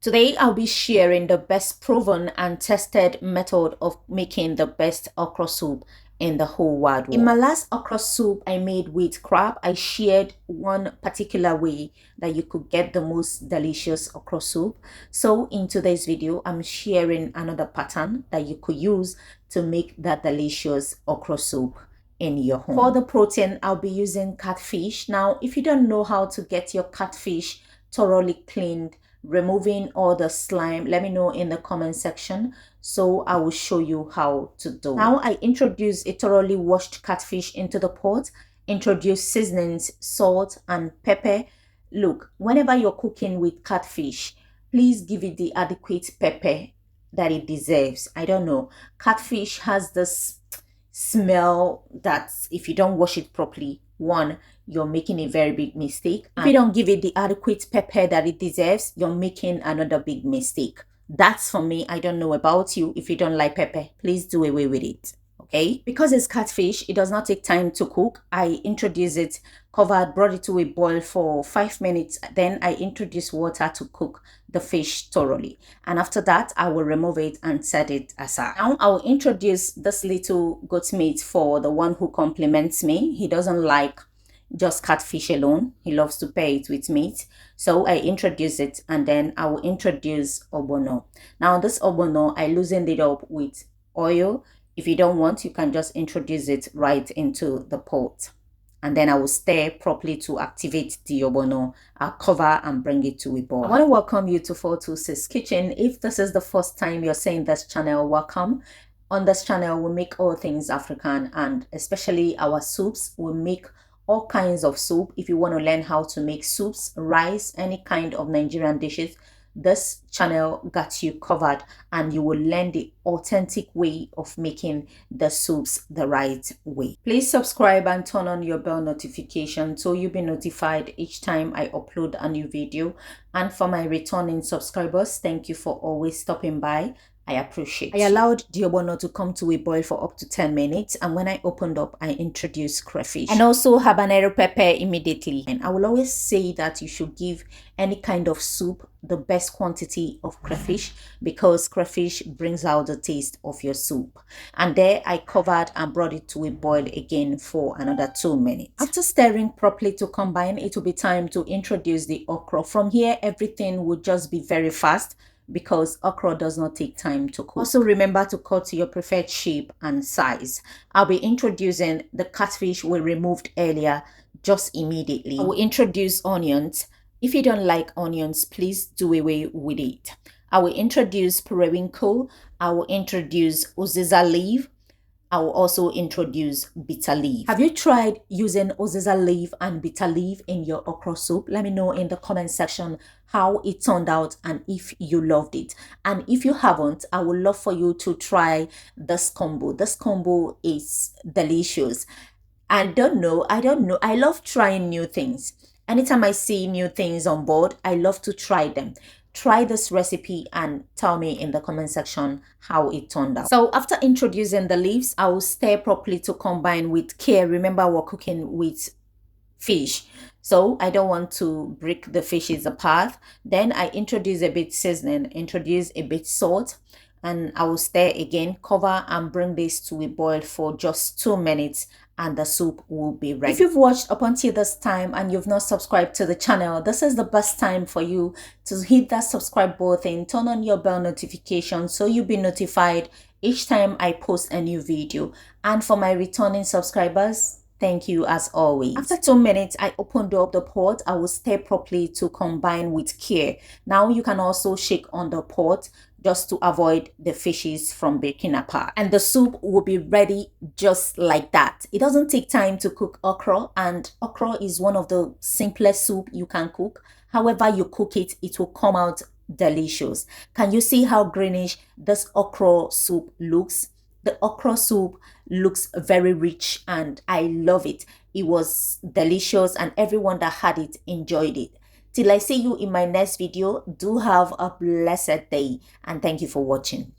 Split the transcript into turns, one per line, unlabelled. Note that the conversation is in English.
Today, I'll be sharing the best proven and tested method of making the best okra soup in the whole wide world. In my last okra soup I made with crab, I shared one particular way that you could get the most delicious okra soup. So in today's video, I'm sharing another pattern that you could use to make that delicious okra soup in your home. For the protein, I'll be using catfish. Now, if you don't know how to get your catfish thoroughly cleaned, removing all the slime, let me know in the comment section, so I will show you how to do it. Now I introduce a thoroughly washed catfish into the pot, introduce seasonings, salt and pepper. Look, whenever you're cooking with catfish, please give it the adequate pepper that it deserves. I don't know, catfish has this smell that if you don't wash it properly, one, you're making a very big mistake. If you don't give it the adequate pepper that it deserves, you're making another big mistake. That's for me. I don't know about you. If you don't like pepper, please do away with it. Okay, because it's catfish, it does not take time to cook. I introduce it covered, brought it to a boil for 5 minutes, then I introduce water to cook the fish thoroughly, and after that I will remove it and set it aside. Now I will introduce this little goat meat for the one who compliments me. He doesn't like just catfish alone, he loves to pair it with meat, so I introduce it, and then I will introduce ogbono. Now this ogbono, I loosened it up with oil. If you don't want, you can just introduce it right into the pot, and then I will stir properly to activate the ogbono. I'll cover and bring it to a boil. I want to welcome you to 426 Kitchen. If this is the first time you're seeing this channel, welcome. On this channel, we make all things African, and especially our soups. We make all kinds of soup. If you want to learn how to make soups, rice, any kind of Nigerian dishes, this channel got you covered, and you will learn the authentic way of making the soups the right way. Please subscribe and turn on your bell notification so you'll be notified each time I upload a new video. And for my returning subscribers, thank you for always stopping by. I appreciate it. I allowed the ogbono to come to a boil for up to 10 minutes, and when I opened up, I introduced crayfish and also habanero pepper immediately. And I will always say that you should give any kind of soup the best quantity of crayfish, because crayfish brings out the taste of your soup. And there I covered and brought it to a boil again for another 2 minutes. After stirring properly to combine, it will be time to introduce the okra. From here, everything will just be very fast, because okra does not take time to cook. Also remember to cut to your preferred shape and size. I'll be introducing the catfish we removed earlier just immediately. I will introduce onions. If you don't like onions, please do away with it. I will introduce periwinkle. I will introduce uziza leaf. I will also introduce bitter leaf. Have you tried using uziza leaf and bitter leaf in your okra soup? Let me know in the comment section how it turned out and if you loved it. And if you haven't, I would love for you to try this combo. This combo is delicious. I don't know. I love trying new things. Anytime I see new things on board, I love to try them. Try this recipe and tell me in the comment section how it turned out. So after introducing the leaves, I will stir properly to combine with care. Remember, we're cooking with fish, so I don't want to break the fishes apart. Then I introduce a bit seasoning, introduce a bit salt, and I will stir again, cover and bring this to a boil for just 2 minutes, and the soup will be ready. If you've watched up until this time and you've not subscribed to the channel, this is the best time for you to hit that subscribe button, turn on your bell notification so you'll be notified each time I post a new video. And for my returning subscribers, thank you as always. After 2 minutes, I opened up the pot. I will stir properly to combine with care. Now you can also shake on the pot just to avoid the fishes from breaking apart. And the soup will be ready just like that. It doesn't take time to cook okra, and okra is one of the simplest soup you can cook. However you cook it, it will come out delicious. Can you see how greenish this okra soup looks? The okra soup looks very rich and I love it. It was delicious and everyone that had it enjoyed it. Till I see you in my next video, do have a blessed day and thank you for watching.